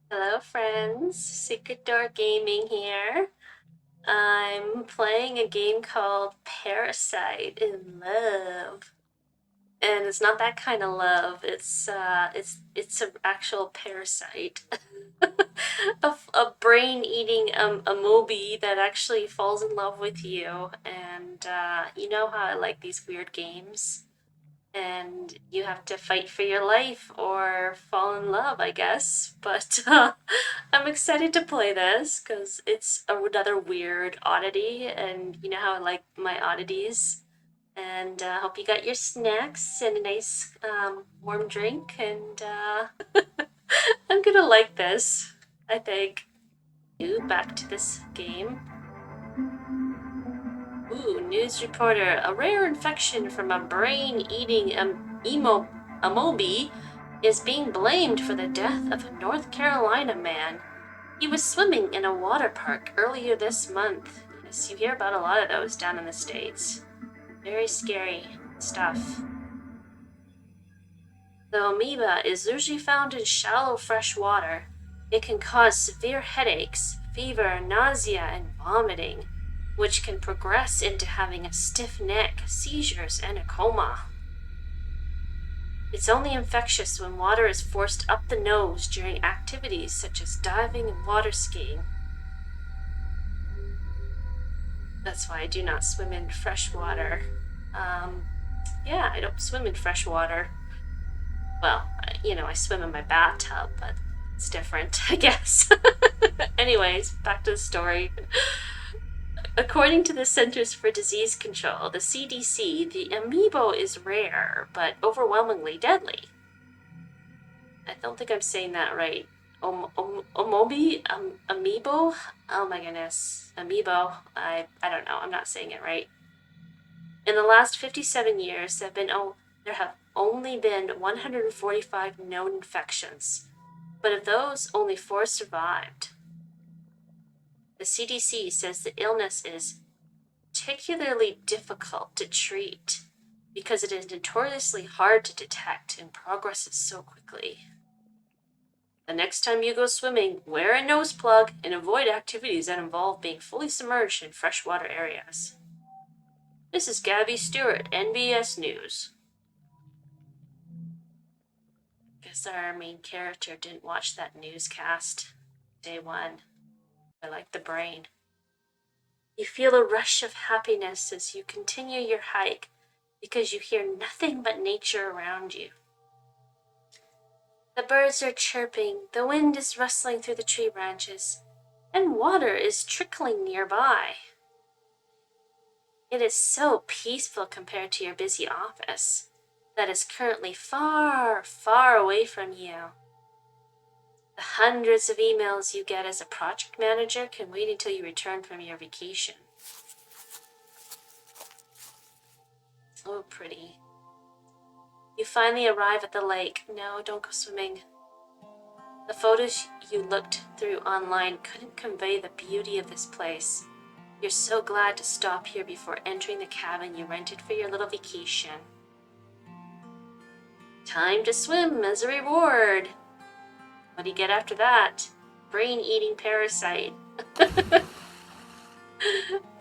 Hello, friends. SecretDoorGaming here. I'm playing a game called Parasite in Love, and it's not that kind of love. It's an actual parasite, a brain-eating amoeba that actually falls in love with you. And you know how I like these weird games. And you have to fight for your life or fall in love, I guess. But I'm excited to play this because it's another weird oddity, and you know how I like my oddities. And hope you got your snacks and a nice warm drink, and I'm gonna like this, I think. Ooh, back to this game. Ooh, news reporter. A rare infection from a brain-eating amoeba is being blamed for the death of a North Carolina man. He was swimming in a water park earlier this month. Yes, you hear about a lot of those down in the States. Very scary stuff. The amoeba is usually found in shallow fresh water. It can cause severe headaches, fever, nausea, and vomiting, which can progress into having a stiff neck, seizures, and a coma. It's only infectious when water is forced up the nose during activities such as diving and water skiing. That's why I do not swim in fresh water. Yeah, I don't swim in fresh water. Well, I swim in my bathtub, but it's different, I guess. Anyways, back to the story. According to the Centers for Disease Control, the CDC, the amoeba is rare, but overwhelmingly deadly. I don't think I'm saying that right. Amoebo? Oh my goodness. Amoebo. I don't know. I'm not saying it right. In the last 57 years, there have only been 145 known infections, but of those, only 4 survived. The CDC says the illness is particularly difficult to treat because it is notoriously hard to detect and progresses so quickly. The next time you go swimming, wear a nose plug and avoid activities that involve being fully submerged in freshwater areas. This is Gabby Stewart, NBS News. Guess our main character didn't watch that newscast. Day 1. I like the brain. You feel a rush of happiness as you continue your hike because you hear nothing but nature around you. The birds are chirping, the wind is rustling through the tree branches, and water is trickling nearby. It is so peaceful compared to your busy office that is currently far, far away from you. The hundreds of emails you get as a project manager can wait until you return from your vacation. Oh, pretty. You finally arrive at the lake. No, don't go swimming. The photos you looked through online couldn't convey the beauty of this place. You're so glad to stop here before entering the cabin you rented for your little vacation. Time to swim as a reward. What do you get after that? Brain-eating parasite. The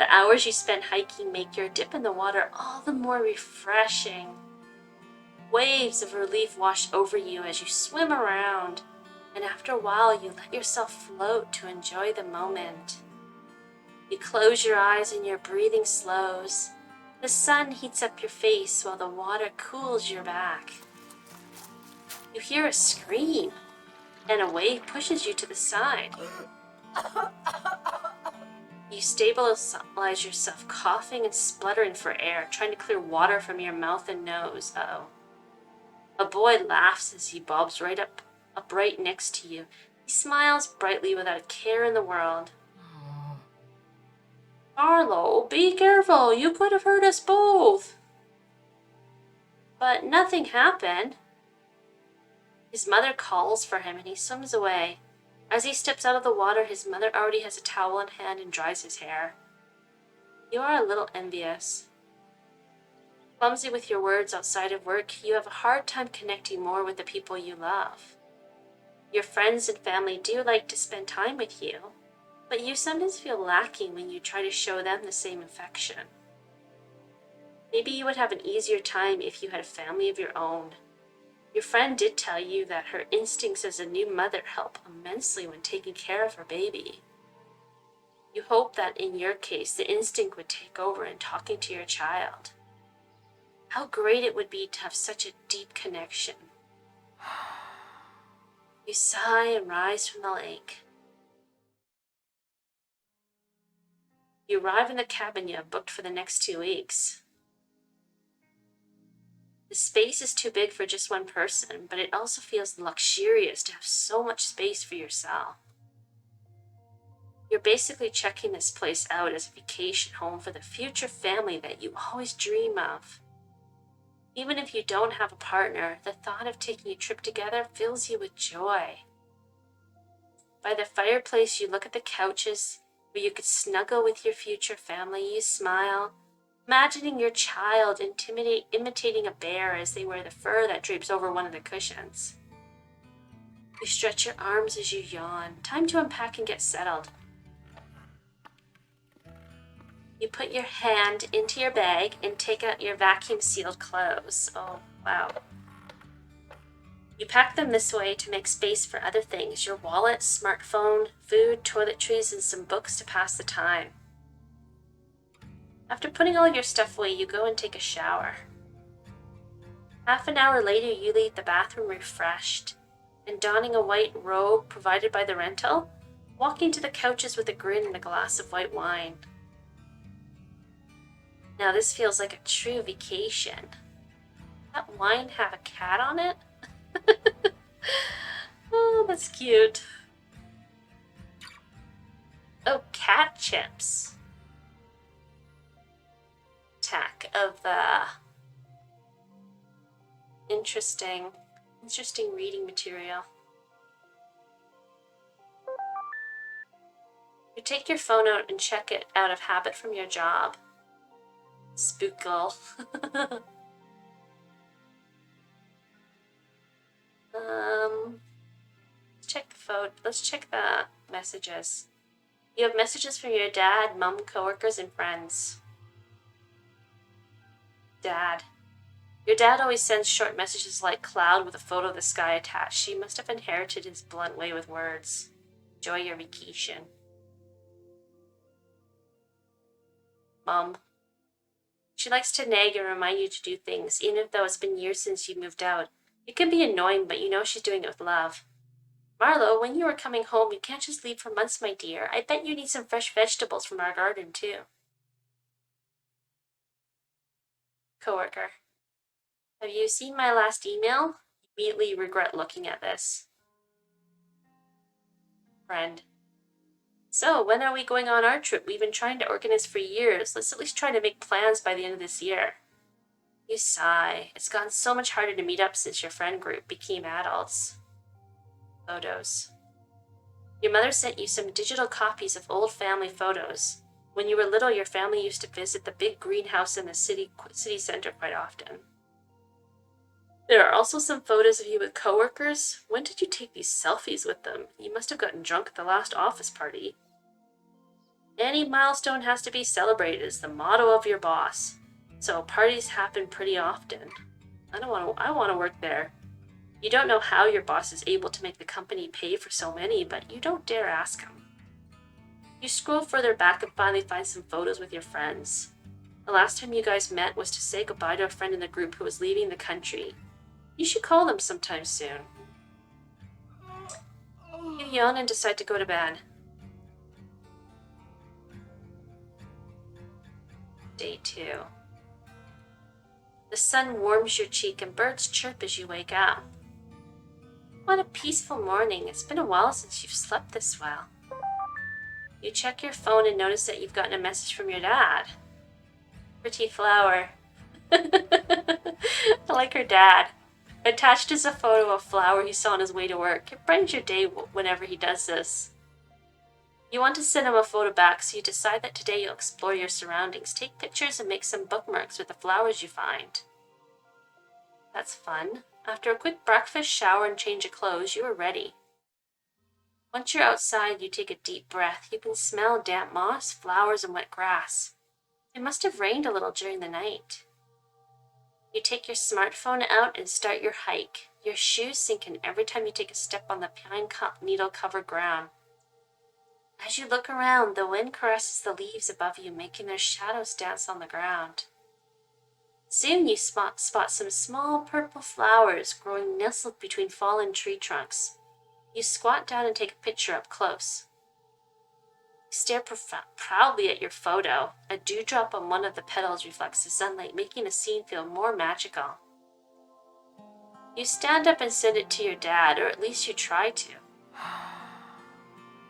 hours you spend hiking make your dip in the water all the more refreshing. Waves of relief wash over you as you swim around, and after a while you let yourself float to enjoy the moment. You close your eyes and your breathing slows. The sun heats up your face while the water cools your back. You hear a scream, and a wave pushes you to the side. You stabilize yourself, coughing and spluttering for air, trying to clear water from your mouth and nose. Uh-oh. A boy laughs as he bobs right next to you. He smiles brightly without a care in the world. Arlo, be careful, you could have hurt us both. But nothing happened. His mother calls for him and he swims away. As he steps out of the water, his mother already has a towel in hand and dries his hair. You are a little envious. Clumsy with your words outside of work, you have a hard time connecting more with the people you love. Your friends and family do like to spend time with you, but you sometimes feel lacking when you try to show them the same affection. Maybe you would have an easier time if you had a family of your own. Your friend did tell you that her instincts as a new mother help immensely when taking care of her baby. You hope that in your case, the instinct would take over in talking to your child. How great it would be to have such a deep connection. You sigh and rise from the lake. You arrive in the cabin you have booked for the next 2 weeks. The space is too big for just one person, but it also feels luxurious to have so much space for yourself. You're basically checking this place out as a vacation home for the future family that you always dream of. Even if you don't have a partner, the thought of taking a trip together fills you with joy. By the fireplace, you look at the couches where you could snuggle with your future family. You smile, imagining your child imitating a bear as they wear the fur that drapes over one of the cushions. You stretch your arms as you yawn. Time to unpack and get settled. You put your hand into your bag and take out your vacuum-sealed clothes. Oh, wow. You pack them this way to make space for other things, your wallet, smartphone, food, toiletries, and some books to pass the time. After putting all your stuff away, you go and take a shower. Half an hour later, you leave the bathroom refreshed, and donning a white robe provided by the rental, walking to the couches with a grin and a glass of white wine. Now this feels like a true vacation. That wine have a cat on it? Oh, that's cute. Oh, cat chips. Tack of the interesting reading material. You take your phone out and check it out of habit from your job. Spookle. Let's check the messages. You have messages from your dad, mom, coworkers, and friends. Dad. Your dad always sends short messages like cloud with a photo of the sky attached. She must have inherited his blunt way with words. Enjoy your vacation. Mom. She likes to nag and remind you to do things, even though it's been years since you moved out. It can be annoying, but you know she's doing it with love. Marlo, when you are coming home, you can't just leave for months, my dear. I bet you need some fresh vegetables from our garden, too. Coworker. Have you seen my last email? Immediately regret looking at this. Friend. So, when are we going on our trip? We've been trying to organize for years. Let's at least try to make plans by the end of this year. You sigh. It's gotten so much harder to meet up since your friend group became adults. Photos. Your mother sent you some digital copies of old family photos. When you were little, your family used to visit the big greenhouse in the city center quite often. There are also some photos of you with coworkers. When did you take these selfies with them? You must have gotten drunk at the last office party. Any milestone has to be celebrated is the motto of your boss. So parties happen pretty often. I want to work there. You don't know how your boss is able to make the company pay for so many, but you don't dare ask him. You scroll further back and finally find some photos with your friends. The last time you guys met was to say goodbye to a friend in the group who was leaving the country. You should call them sometime soon. You yawn and decide to go to bed. Day 2. The sun warms your cheek and birds chirp as you wake up. What a peaceful morning. It's been a while since you've slept this well. You check your phone and notice that you've gotten a message from your dad. Pretty flower. I like her dad. Attached is a photo of a flower he saw on his way to work. It brightens your day whenever he does this. You want to send him a photo back, so you decide that today you'll explore your surroundings, take pictures, and make some bookmarks with the flowers you find. That's fun. After a quick breakfast, shower, and change of clothes, you are ready. Once you're outside, you take a deep breath. You can smell damp moss, flowers, and wet grass. It must have rained a little during the night. You take your smartphone out and start your hike. Your shoes sink in every time you take a step on the pine needle-covered ground. As you look around, the wind caresses the leaves above you, making their shadows dance on the ground. Soon you spot some small purple flowers growing nestled between fallen tree trunks. You squat down and take a picture up close. You stare proudly at your photo. A dewdrop on one of the petals reflects the sunlight, making the scene feel more magical. You stand up and send it to your dad, or at least you try to. You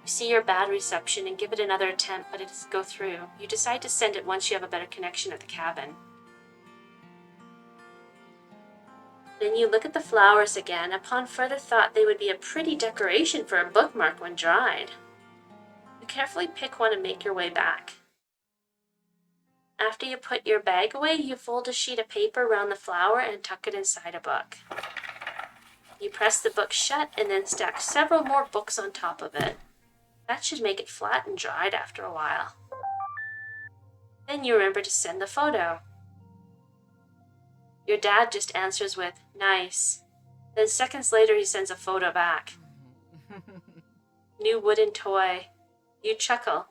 see your bad reception and give it another attempt, but it doesn't go through. You decide to send it once you have a better connection at the cabin. Then you look at the flowers again. Upon further thought, they would be a pretty decoration for a bookmark when dried. You carefully pick one and make your way back. After you put your bag away, you fold a sheet of paper around the flower and tuck it inside a book. You press the book shut and then stack several more books on top of it. That should make it flat and dried after a while. Then you remember to send the photo. Your dad just answers with, "Nice." Then seconds later he sends a photo back. New wooden toy. You chuckle.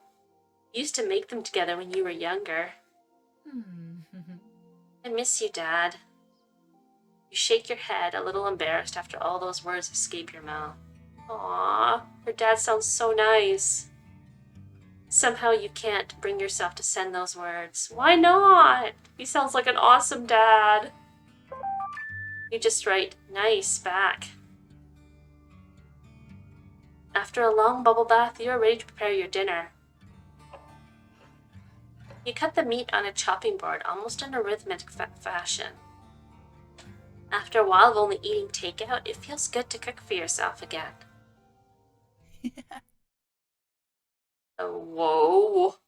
You used to make them together when you were younger. I miss you, Dad. You shake your head, a little embarrassed after all those words escape your mouth. Aww, your dad sounds so nice. Somehow you can't bring yourself to send those words. Why not? He sounds like an awesome dad. You just write, "Nice," back. After a long bubble bath, you are ready to prepare your dinner. You cut the meat on a chopping board, almost in a rhythmic fashion. After a while of only eating takeout, it feels good to cook for yourself again. Oh, whoa.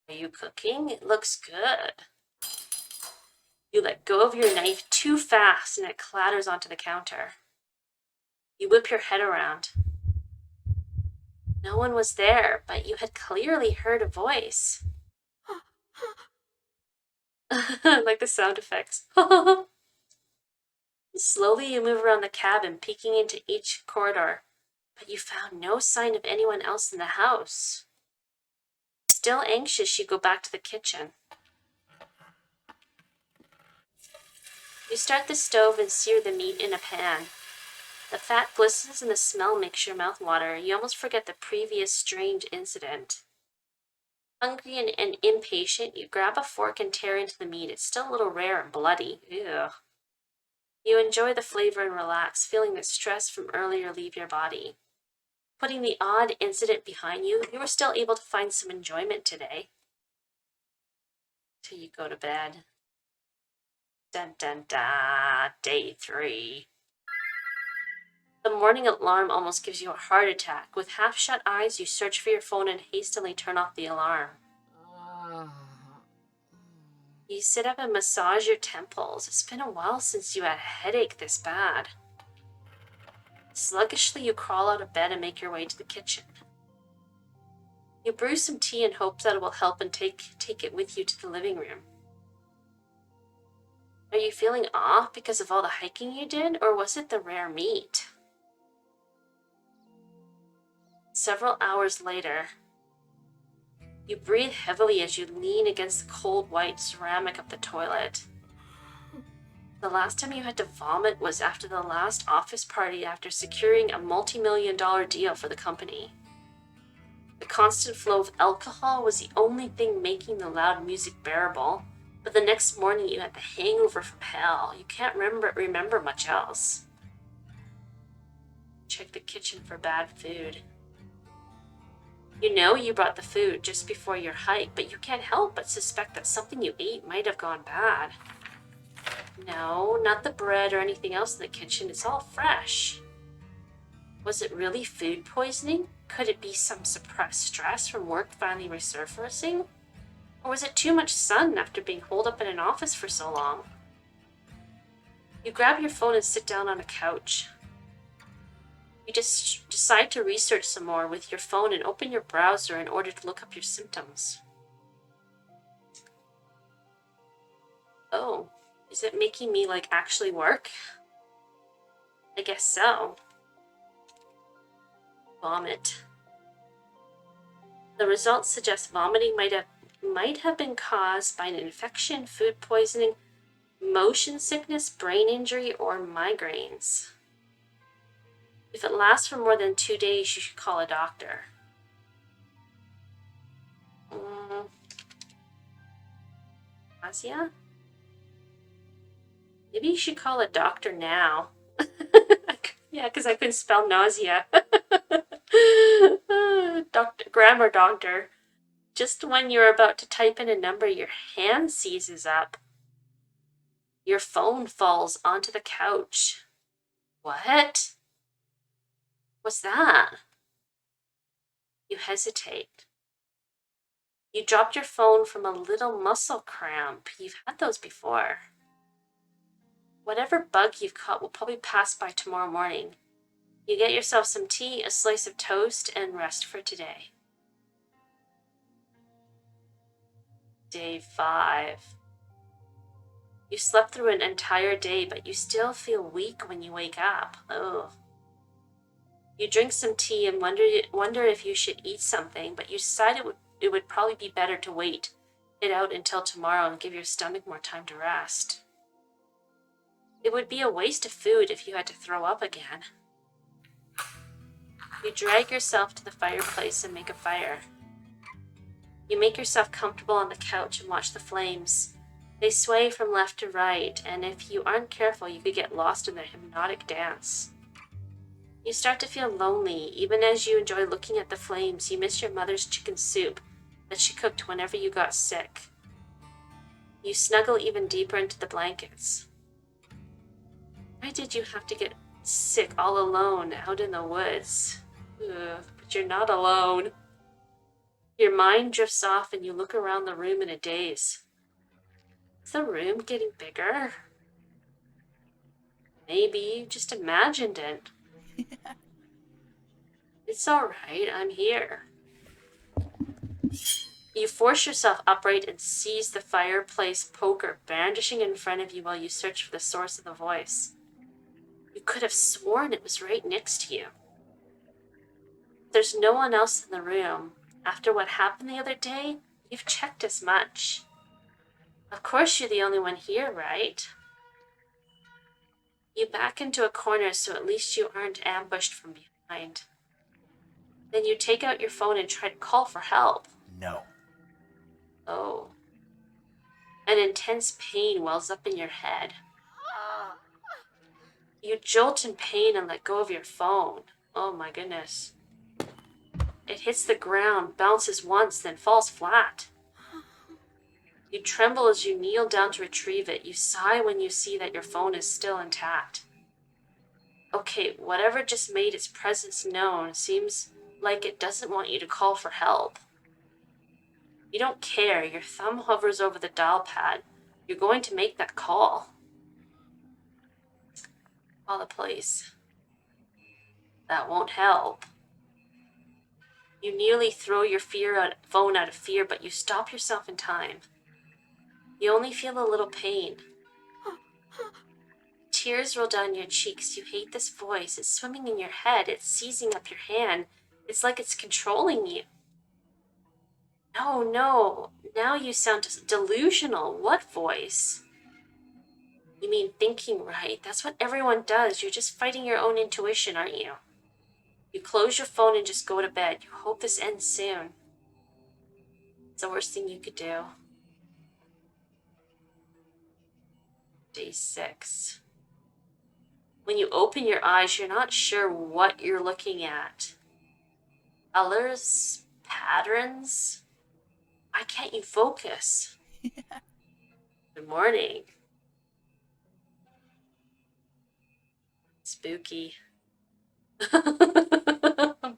Are you cooking? It looks good. You let go of your knife too fast and it clatters onto the counter. You whip your head around. No one was there, but you had clearly heard a voice. Like the sound effects. Slowly you move around the cabin, peeking into each corridor, but you found no sign of anyone else in the house. Still anxious, you go back to the kitchen. You start the stove and sear the meat in a pan. The fat glistens and the smell makes your mouth water. You almost forget the previous strange incident. Hungry and impatient, you grab a fork and tear into the meat. It's still a little rare and bloody. Ew. You enjoy the flavor and relax, feeling the stress from earlier leave your body. Putting the odd incident behind you, you were still able to find some enjoyment today. Till you go to bed. Dun dun dun, day 3. The morning alarm almost gives you a heart attack. With half-shut eyes, you search for your phone and hastily turn off the alarm. You sit up and massage your temples. It's been a while since you had a headache this bad. Sluggishly, you crawl out of bed and make your way to the kitchen. You brew some tea in hopes that it will help and take it with you to the living room. Are you feeling off because of all the hiking you did, or was it the rare meat? Several hours later, you breathe heavily as you lean against the cold white ceramic of the toilet. The last time you had to vomit was after the last office party after securing a multi-million-dollar deal for the company. The constant flow of alcohol was the only thing making the loud music bearable, but the next morning you had the hangover from hell. You can't remember much else. Check the kitchen for bad food. You know you brought the food just before your hike, but you can't help but suspect that something you ate might have gone bad. No, not the bread or anything else in the kitchen. It's all fresh. Was it really food poisoning? Could it be some suppressed stress from work finally resurfacing? Or was it too much sun after being holed up in an office for so long? You grab your phone and sit down on a couch. You just decide to research some more with your phone and open your browser in order to look up your symptoms. Oh, is it making me, like, actually work? I guess so. Vomit. The results suggest vomiting might have been caused by an infection, food poisoning, motion sickness, brain injury, or migraines. If it lasts for more than 2 days, you should call a doctor. Nausea? Maybe you should call a doctor now. Yeah, because I couldn't spell nausea. Grammar doctor. Just when you're about to type in a number, your hand seizes up. Your phone falls onto the couch. What? What's that? You hesitate. You dropped your phone from a little muscle cramp. You've had those before. Whatever bug you've caught will probably pass by tomorrow morning. You get yourself some tea, a slice of toast, and rest for today. Day 5. You slept through an entire day, but you still feel weak when you wake up. Oh. You drink some tea and wonder if you should eat something, but you decide it would probably be better to wait it out until tomorrow and give your stomach more time to rest. It would be a waste of food if you had to throw up again. You drag yourself to the fireplace and make a fire. You make yourself comfortable on the couch and watch the flames. They sway from left to right, and if you aren't careful, you could get lost in their hypnotic dance. You start to feel lonely. Even as you enjoy looking at the flames, you miss your mother's chicken soup that she cooked whenever you got sick. You snuggle even deeper into the blankets. Why did you have to get sick all alone out in the woods? Ugh, but you're not alone. Your mind drifts off and you look around the room in a daze. Is the room getting bigger? Maybe you just imagined it. It's alright, I'm here. You force yourself upright and seize the fireplace poker brandishing in front of you while you search for the source of the voice. You could have sworn it was right next to you. There's no one else in the room. After what happened the other day, you've checked as much. Of course you're the only one here, right? You back into a corner so at least you aren't ambushed from behind. Then you take out your phone and try to call for help. No. Oh. An intense pain wells up in your head. You jolt in pain and let go of your phone. Oh my goodness. It hits the ground, bounces once, then falls flat. You tremble as you kneel down to retrieve it. You sigh when you see that your phone is still intact. Okay, whatever just made its presence known seems like it doesn't want you to call for help. You don't care. Your thumb hovers over the dial pad. You're going to make that call. Call the police. That won't help. You nearly throw your phone out of fear, but you stop yourself in time. You only feel a little pain. Tears roll down your cheeks. You hate this voice. It's swimming in your head. It's seizing up your hand. It's like it's controlling you. No. Now you sound delusional. What voice? You mean thinking, right? That's what everyone does. You're just fighting your own intuition, aren't you? You close your phone and just go to bed. You hope this ends soon. It's the worst thing you could do. Day 6. When you open your eyes, you're not sure what you're looking at. Colors? Patterns? Why can't you focus? Good morning. Spooky.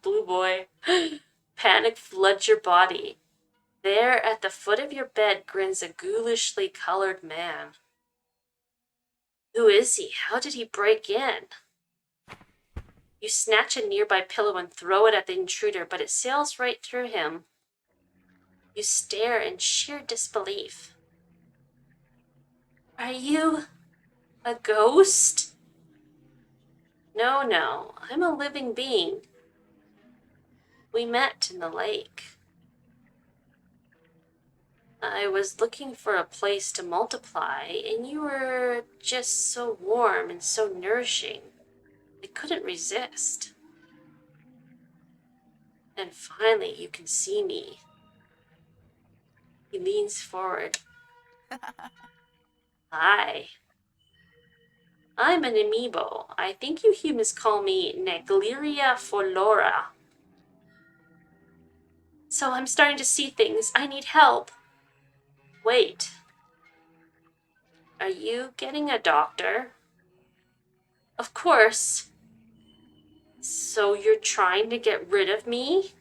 Blue boy. Panic floods your body. There at the foot of your bed grins a ghoulishly colored man. Who is he? How did he break in? You snatch a nearby pillow and throw it at the intruder, but it sails right through him. You stare in sheer disbelief. Are you a ghost? No, I'm a living being. We met in the lake. I was looking for a place to multiply, and you were just so warm and so nourishing. I couldn't resist. And finally, you can see me. He leans forward. Hi. I'm an amoeba. I think you humans call me Negleria folora. So I'm starting to see things. I need help. Wait. Are you getting a doctor? Of course. So you're trying to get rid of me?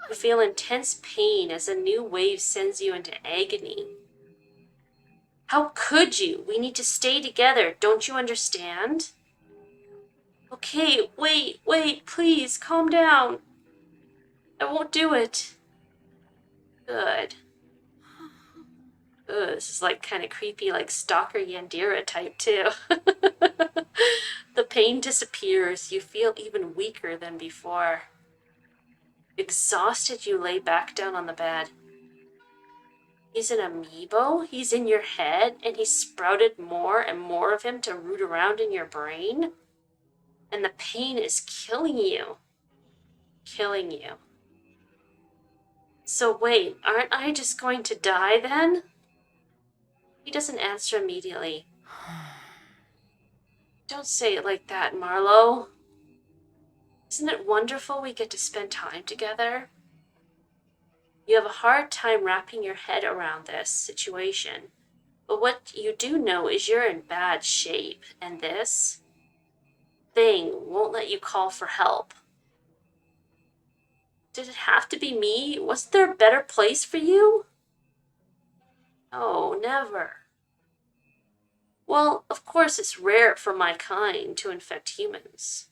You feel intense pain as a new wave sends you into agony. How could you? We need to stay together. Don't you understand? Okay, wait, please, calm down. I won't do it. Good. Ugh, this is like kind of creepy, like stalker yandere type too. The pain disappears. You feel even weaker than before. Exhausted, you lay back down on the bed. He's an amoeba? He's in your head, and he's sprouted more and more of him to root around in your brain? And the pain is killing you. Killing you. So wait, aren't I just going to die then? He doesn't answer immediately. Don't say it like that, Marlowe. Isn't it wonderful we get to spend time together? You have a hard time wrapping your head around this situation, but what you do know is you're in bad shape, and this thing won't let you call for help. Did it have to be me? Wasn't there a better place for you? Oh, never. Well, of course it's rare for my kind to infect humans.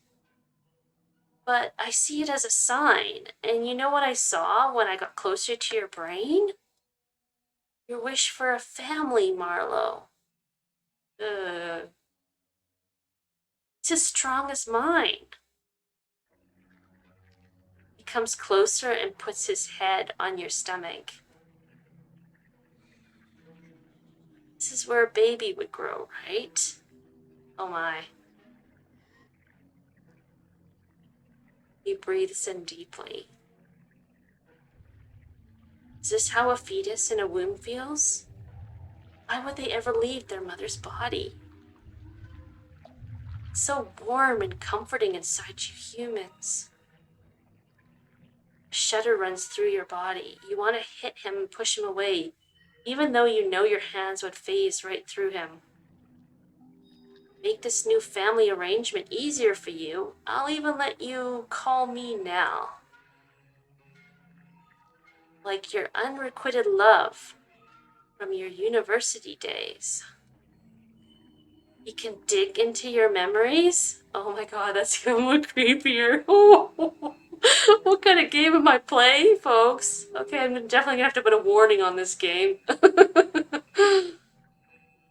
But I see it as a sign, and you know what I saw when I got closer to your brain? Your wish for a family, Marlowe. It's as strong as mine. He comes closer and puts his head on your stomach. This is where a baby would grow, right? Oh my. He breathes in deeply. Is this how a fetus in a womb feels? Why would they ever leave their mother's body? It's so warm and comforting inside you humans. A shudder runs through your body. You want to hit him and push him away, even though you know your hands would phase right through him. Make this new family arrangement easier for you. I'll even let you call me now. Like your unrequited love from your university days. He can dig into your memories? Oh my god, that's even more creepier. What kind of game am I playing, folks? Okay, I'm definitely gonna have to put a warning on this game.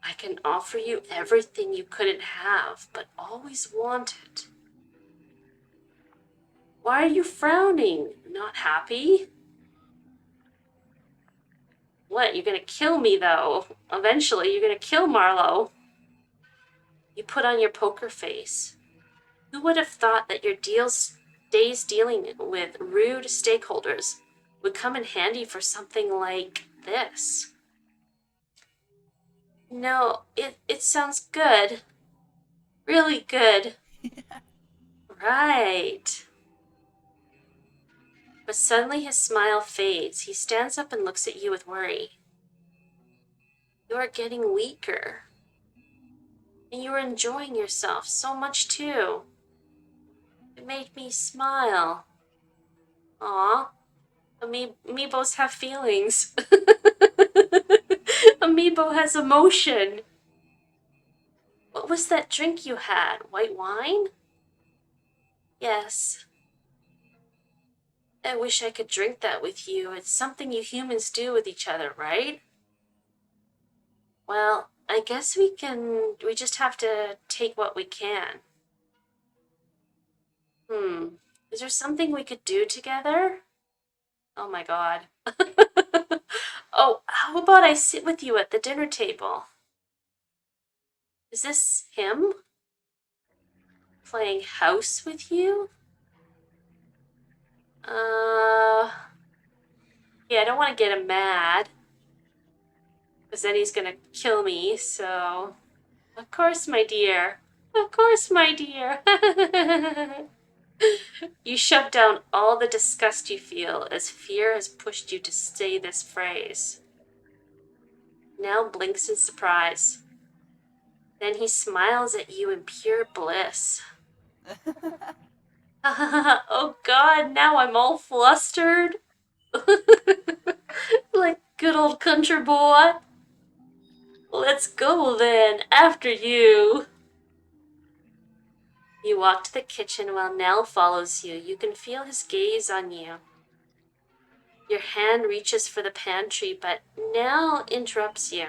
I can offer you everything you couldn't have, but always wanted. Why are you frowning? Not happy? What, you're gonna kill me though? Eventually, you're gonna kill Marlowe. You put on your poker face. Who would have thought that your days dealing with rude stakeholders would come in handy for something like this? No, it sounds good. Really good. Right. But suddenly his smile fades. He stands up and looks at you with worry. You are getting weaker. And you are enjoying yourself so much too. It made me smile. Aw. Amiibos have feelings. Amiibo has emotion. What was that drink you had? White wine? Yes. I wish I could drink that with you. It's something you humans do with each other, right? Well, I guess we just have to take what we can. Is there something we could do together? Oh my god. Oh, how about I sit with you at the dinner table? Is this him? Playing house with you? Yeah, I don't want to get him mad. Because then he's gonna kill me, so... Of course, my dear. Of course, my dear. You shove down all the disgust you feel as fear has pushed you to say this phrase. Now blinks in surprise. Then he smiles at you in pure bliss. Oh god, now I'm all flustered. Like good old country boy. Let's go then, after you. You walk to the kitchen while Nell follows you. You can feel his gaze on you. Your hand reaches for the pantry, but Nell interrupts you.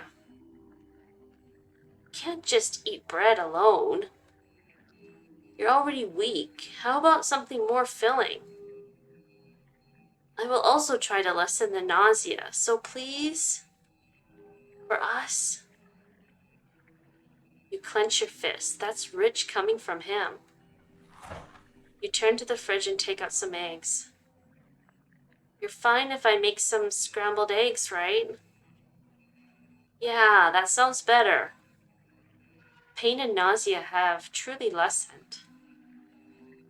You can't just eat bread alone. You're already weak. How about something more filling? I will also try to lessen the nausea, so please, for us. You clench your fist. That's rich coming from him. You turn to the fridge and take out some eggs. You're fine if I make some scrambled eggs, right? Yeah, that sounds better. Pain and nausea have truly lessened.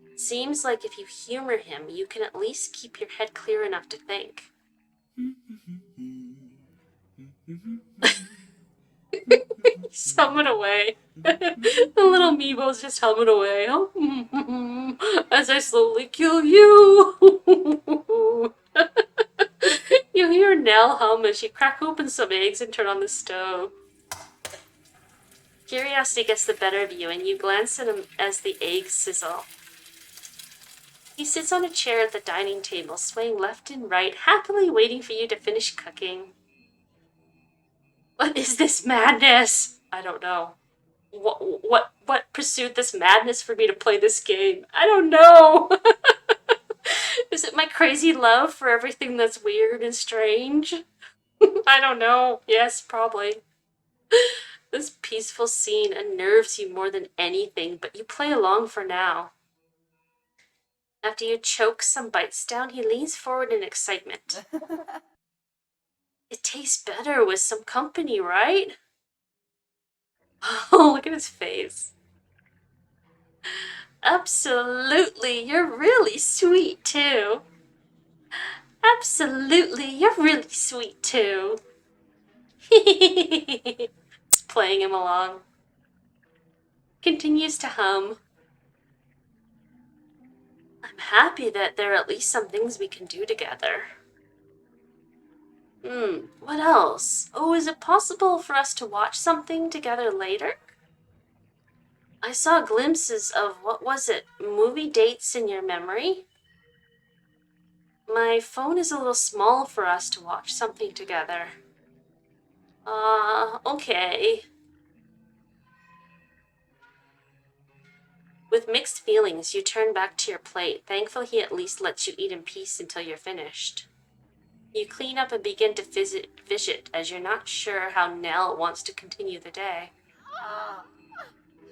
It seems like if you humor him, you can at least keep your head clear enough to think. He's humming away. The little Meebo's just humming away. As I slowly kill you. You hear Nell hum as she crack open some eggs and turn on the stove. Curiosity gets the better of you, and you glance at him as the eggs sizzle. He sits on a chair at the dining table, swaying left and right, happily waiting for you to finish cooking. What is this madness? I don't know. What pursued this madness for me to play this game? I don't know. Is it my crazy love for everything that's weird and strange? I don't know. Yes, probably. This peaceful scene unnerves you more than anything, but you play along for now. After you choke some bites down, he leans forward in excitement. It tastes better with some company, right? Oh, look at his face. Absolutely, you're really sweet too. Absolutely, you're really sweet too. It's playing him along. Continues to hum. I'm happy that there are at least some things we can do together. What else? Oh, is it possible for us to watch something together later? I saw glimpses of, what was it, movie dates in your memory? My phone is a little small for us to watch something together. Okay. With mixed feelings, you turn back to your plate, thankful he at least lets you eat in peace until you're finished. You clean up and begin to visit as you're not sure how Nell wants to continue the day.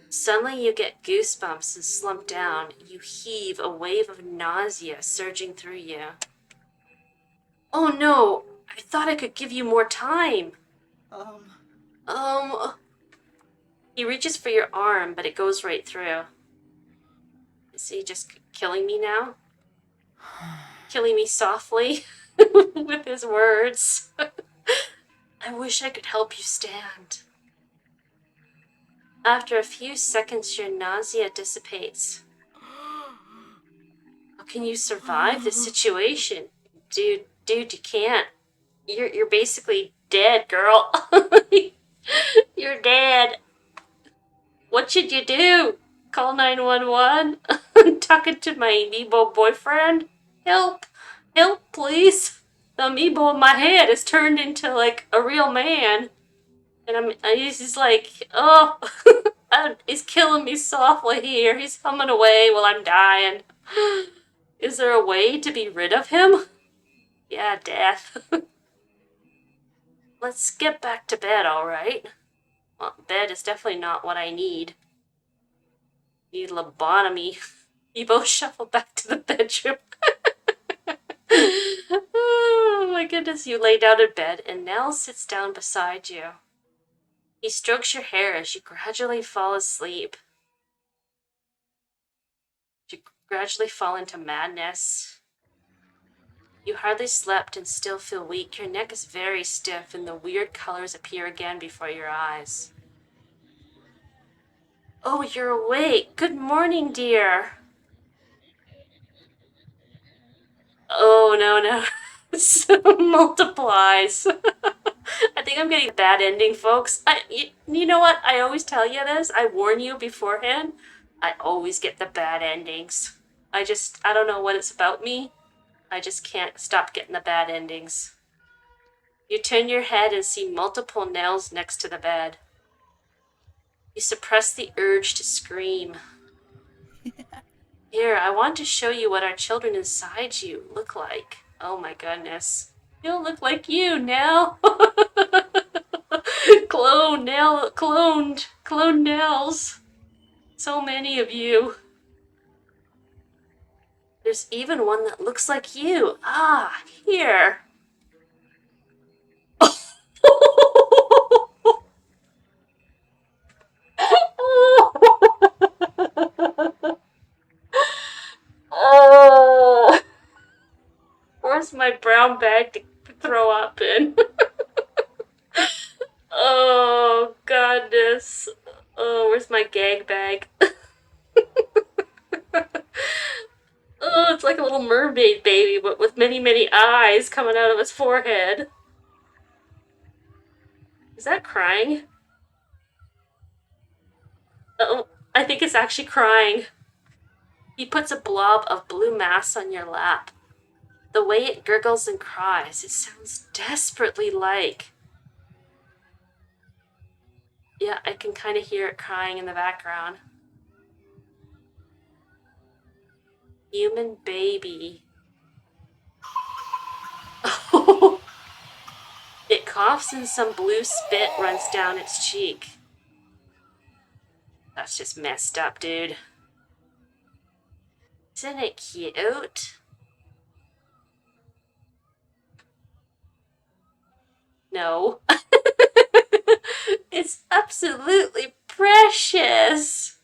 Suddenly you get goosebumps and slump down. You heave, a wave of nausea surging through you. Oh no, I thought I could give you more time. He reaches for your arm, but it goes right through. Is he just killing me now? Killing me softly with his words. I wish I could help you stand. After a few seconds, your nausea dissipates. How can you survive this situation? Dude, you can't. You're basically dead, girl. You're dead. What should you do? Call 911? talking to my amiibo boyfriend. Help! Help, please! The amiibo in my head has turned into, like, a real man. And he's just like, oh, he's killing me softly here. He's humming away while I'm dying. Is there a way to be rid of him? Yeah, death. Let's get back to bed, alright? Well, bed is definitely not what I need. Need lobotomy. You both shuffle back to the bedroom. Oh my goodness, you lay down in bed and Nell sits down beside you. He strokes your hair as you gradually fall asleep. You gradually fall into madness. You hardly slept and still feel weak. Your neck is very stiff and the weird colors appear again before your eyes. Oh, you're awake. Good morning, dear. Oh, no. This multiplies. I think I'm getting a bad ending, folks. You know what? I always tell you this. I warn you beforehand. I always get the bad endings. I don't know what it's about me. I just can't stop getting the bad endings. You turn your head and see multiple nails next to the bed. You suppress the urge to scream. Here, I want to show you what our children inside you look like. Oh my goodness. You'll look like you, Nell. Cloned Nells. So many of you. There's even one that looks like you. Ah, here. Oh, where's my brown bag to throw up in? Oh, goodness. Oh, where's my gag bag? Oh, it's like a little mermaid baby, but with many, many eyes coming out of his forehead. Is that crying? Oh, I think it's actually crying. He puts a blob of blue mass on your lap. The way it gurgles and cries, it sounds desperately like... Yeah, I can kind of hear it crying in the background. Human baby. It coughs and some blue spit runs down its cheek. That's just messed up, dude. Isn't it cute? No. It's absolutely precious.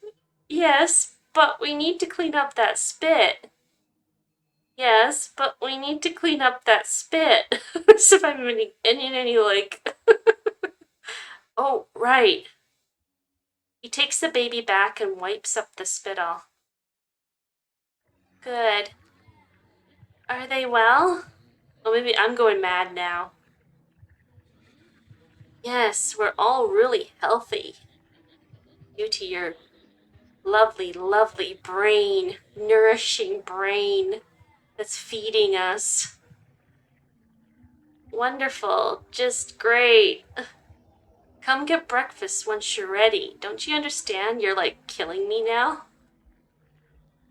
Yes, but we need to clean up that spit. Yes, but we need to clean up that spit. As if I'm any like... Oh, right. He takes the baby back and wipes up the spittle. Good. Are they well? Oh, maybe I'm going mad now. Yes, we're all really healthy. Due to your lovely, lovely brain, nourishing brain that's feeding us. Wonderful, just great. Come get breakfast once you're ready. Don't you understand? You're like killing me now.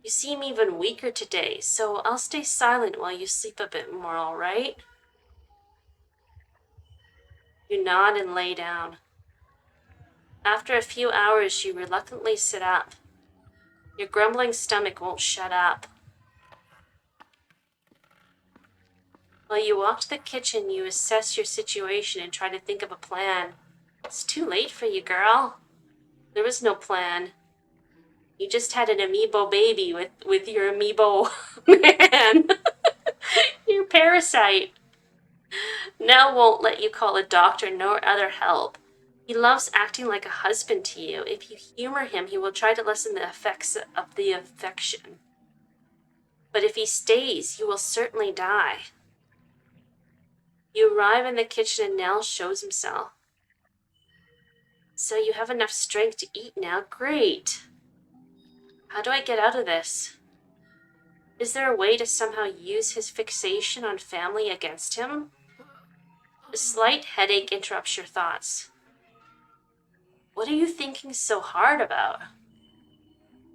You seem even weaker today, so I'll stay silent while you sleep a bit more, all right? You nod and lay down. After a few hours, you reluctantly sit up. Your grumbling stomach won't shut up. While you walk to the kitchen, you assess your situation and try to think of a plan. It's too late for you, girl. There was no plan. You just had an amiibo baby with your amiibo man. Your parasite. Nell won't let you call a doctor nor other help. He loves acting like a husband to you. If you humor him, he will try to lessen the effects of the infection. But if he stays, you will certainly die. You arrive in the kitchen and Nell shows himself. So you have enough strength to eat now? Great. How do I get out of this? Is there a way to somehow use his fixation on family against him? A slight headache interrupts your thoughts. What are you thinking so hard about?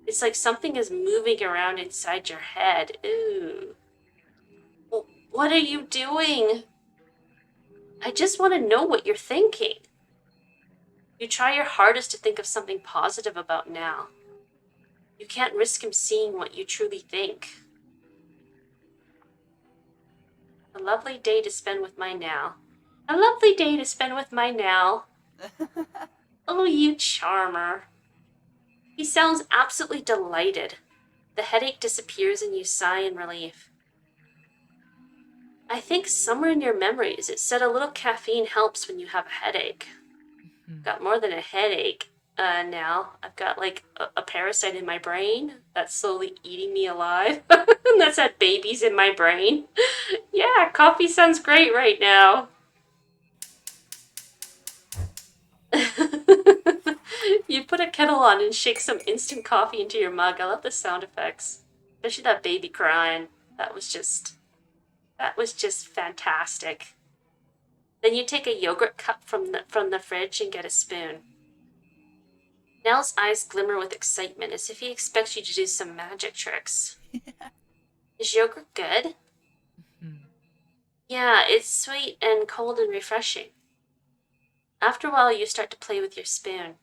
It's like something is moving around inside your head. Ooh. What are you doing? I just want to know what you're thinking. You try your hardest to think of something positive about now. You can't risk him seeing what you truly think. A lovely day to spend with my now. A lovely day to spend with my now. Oh, you charmer. He sounds absolutely delighted. The headache disappears and you sigh in relief. I think somewhere in your memories it said a little caffeine helps when you have a headache. Got more than a headache now. I've got like a parasite in my brain that's slowly eating me alive. And that's had babies in my brain. Yeah, coffee sounds great right now. You put a kettle on and shake some instant coffee into your mug. I love the sound effects. Especially that baby crying. That was just fantastic. Then you take a yogurt cup from the fridge and get a spoon. Nell's eyes glimmer with excitement as if he expects you to do some magic tricks. Is yogurt good? Yeah, it's sweet and cold and refreshing. After a while, you start to play with your spoon.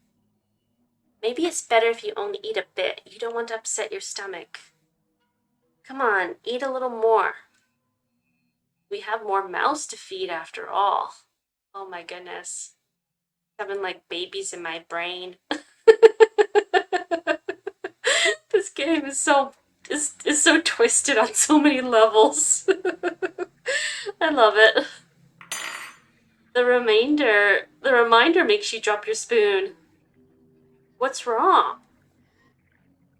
Maybe it's better if you only eat a bit. You don't want to upset your stomach. Come on, eat a little more. We have more mouths to feed after all. Oh my goodness. Having like babies in my brain. This game is so twisted on so many levels. I love it. The reminder makes you drop your spoon. What's wrong?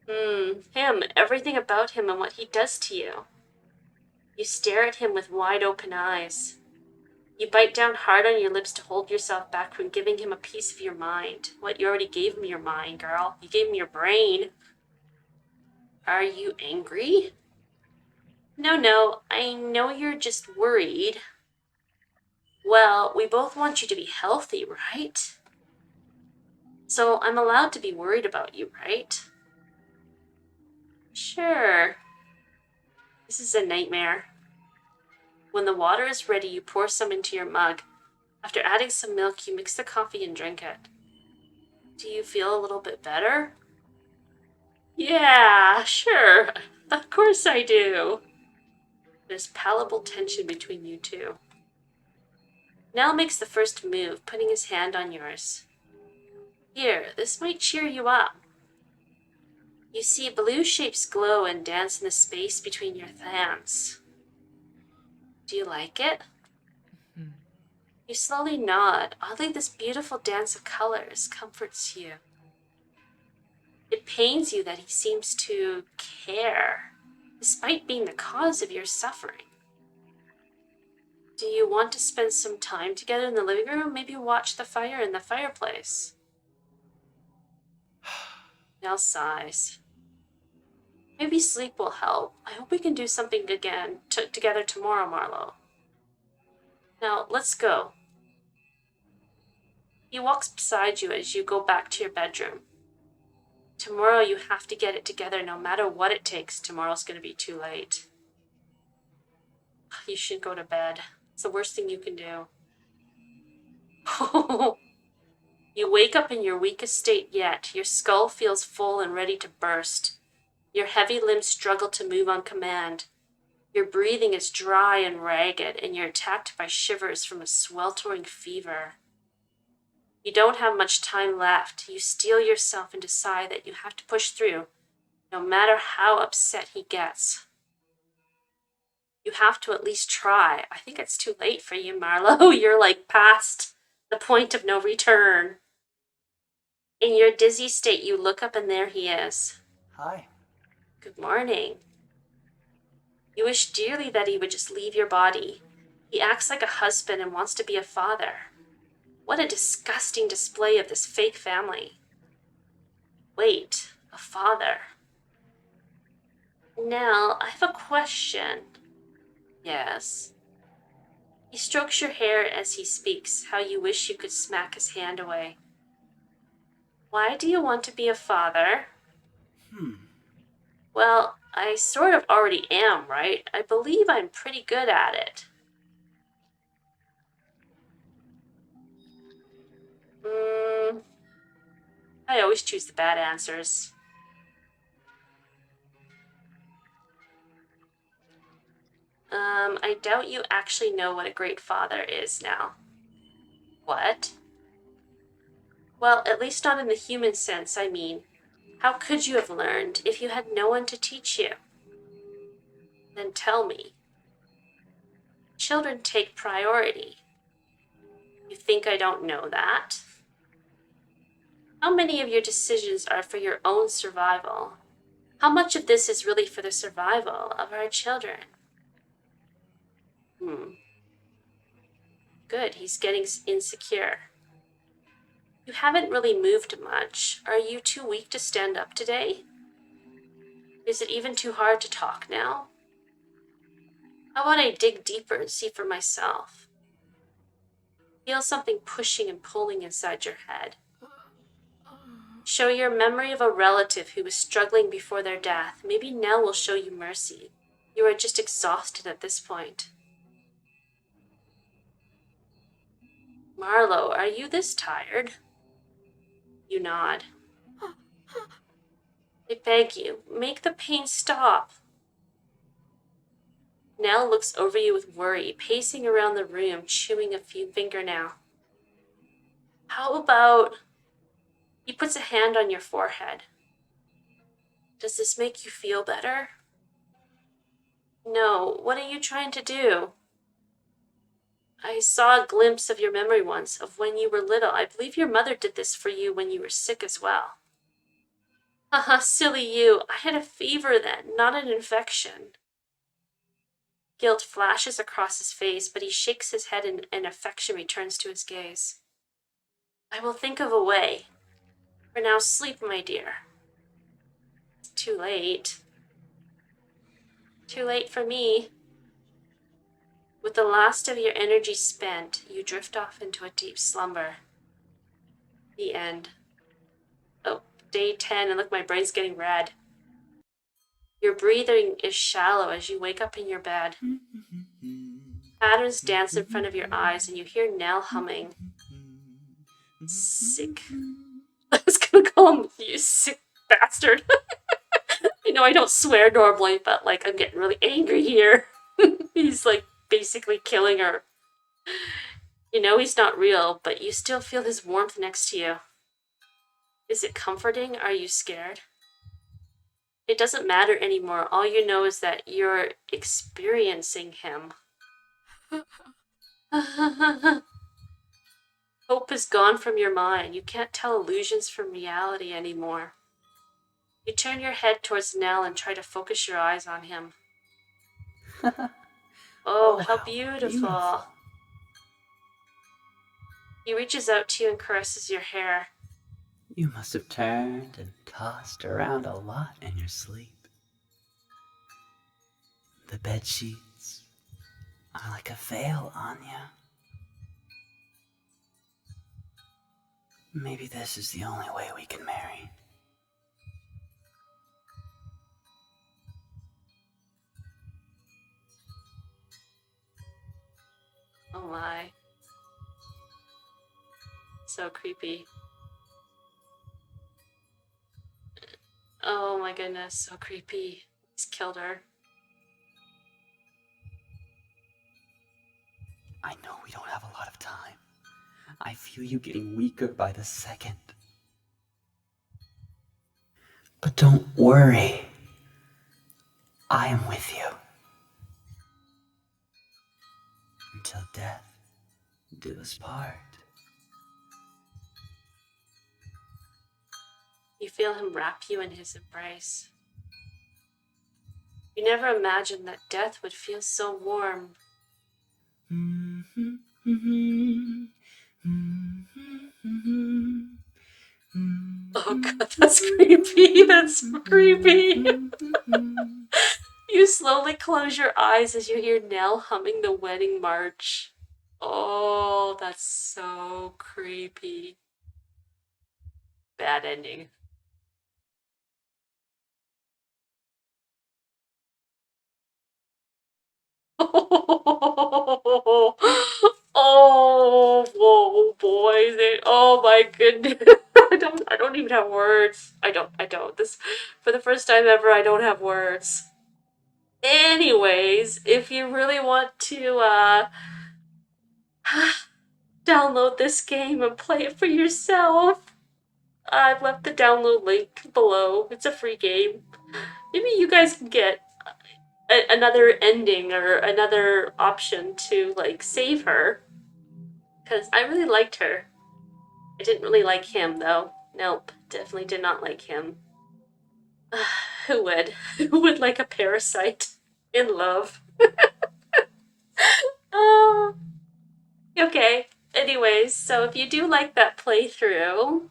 Him, everything about him and what he does to you. You stare at him with wide open eyes. You bite down hard on your lips to hold yourself back from giving him a piece of your mind. What, you already gave him your mind, girl. You gave him your brain. Are you angry? No, I know you're just worried. Well, we both want you to be healthy, right? So I'm allowed to be worried about you, right? Sure. This is a nightmare. When the water is ready, you pour some into your mug. After adding some milk, you mix the coffee and drink it. Do you feel a little bit better? Yeah, sure. Of course I do. There's palpable tension between you two. Nell makes the first move, putting his hand on yours. Here, this might cheer you up. You see blue shapes glow and dance in the space between your hands. Do you like it? You slowly nod. Oddly, this beautiful dance of colors comforts you. It pains you that he seems to care, despite being the cause of your suffering. Do you want to spend some time together in the living room? Maybe watch the fire in the fireplace. Nell sighs. Maybe sleep will help. I hope we can do something again together tomorrow, Marlo. Now, let's go. He walks beside you as you go back to your bedroom. Tomorrow you have to get it together no matter what it takes. Tomorrow's going to be too late. You should go to bed. It's the worst thing you can do. You wake up in your weakest state yet. Your skull feels full and ready to burst. Your heavy limbs struggle to move on command. Your breathing is dry and ragged, and you're attacked by shivers from a sweltering fever. You don't have much time left. You steel yourself and decide that you have to push through, no matter how upset he gets. You have to at least try. I think it's too late for you, Marlo. You're like past the point of no return. In your dizzy state, you look up and there he is. Hi. Good morning. You wish dearly that he would just leave your body. He acts like a husband and wants to be a father. What a disgusting display of this fake family. Wait, a father. Nell, I have a question. Yes. He strokes your hair as he speaks, how you wish you could smack his hand away. Why do you want to be a father? Well, I sort of already am, right? I believe I'm pretty good at it. I always choose the bad answers. I doubt you actually know what a great father is now. What? Well, at least not in the human sense, I mean. How could you have learned if you had no one to teach you? Then tell me. Children take priority. You think I don't know that? How many of your decisions are for your own survival? How much of this is really for the survival of our children? Good, he's getting insecure. You haven't really moved much. Are you too weak to stand up today? Is it even too hard to talk now? How about I dig deeper and see for myself? Feel something pushing and pulling inside your head. Show your memory of a relative who was struggling before their death. Maybe Nell will show you mercy. You are just exhausted at this point. Marlo, are you this tired? You nod. I beg you, make the pain stop. Nell looks over you with worry, pacing around the room, chewing a few fingernail. How about... He puts a hand on your forehead. Does this make you feel better? No, what are you trying to do? I saw a glimpse of your memory once, of when you were little. I believe your mother did this for you when you were sick as well. Haha, silly you. I had a fever then, not an infection. Guilt flashes across his face, but he shakes his head and affection returns to his gaze. I will think of a way. For now, sleep, my dear. It's too late. Too late for me. With the last of your energy spent, you drift off into a deep slumber. The end. Oh, day 10, and look, my brain's getting red. Your breathing is shallow as you wake up in your bed. Patterns dance in front of your eyes, and you hear Nell humming. Sick. I was gonna call him, you sick bastard. I know I don't swear normally, but like I'm getting really angry here. He's like basically killing her. You know he's not real, but you still feel his warmth next to you. Is it comforting? Are you scared? It doesn't matter anymore. All you know is that you're experiencing him. Hope is gone from your mind. You can't tell illusions from reality anymore. You turn your head towards Nell and try to focus your eyes on him. Oh, how beautiful. He reaches out to you and caresses your hair. You must have turned and tossed around a lot in your sleep. The bed sheets are like a veil on you. Maybe this is the only way we can marry. Oh my. So creepy. Oh my goodness, so creepy. He's killed her. I know we don't have a lot of time. I feel you getting weaker by the second. But don't worry. I am with you. Until death do us part. You feel him wrap you in his embrace. You never imagined that death would feel so warm. Oh god, that's creepy. That's so creepy. You slowly close your eyes as you hear Nell humming the wedding march. Oh, that's so creepy. Bad ending. Oh, whoa, boys! Oh my goodness! I don't even have words. I don't. This, for the first time ever, I don't have words. Anyways, if you really want to, download this game and play it for yourself, I've left the download link below. It's a free game. Maybe you guys can get another ending or another option to, like, save her. Because I really liked her. I didn't really like him, though. Nope, definitely did not like him. Who would? Who would like a parasite in love? Oh, okay. Anyways, so if you do like that playthrough,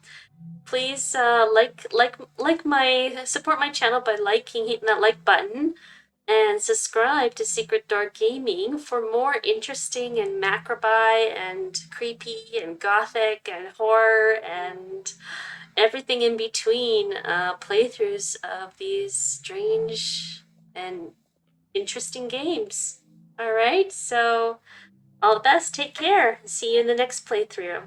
please like my support my channel by hitting that like button, and subscribe to Secret Door Gaming for more interesting and macrobi and creepy and gothic and horror and everything in between playthroughs of these strange and interesting games. All right, so all the best. Take care. See you in the next playthrough.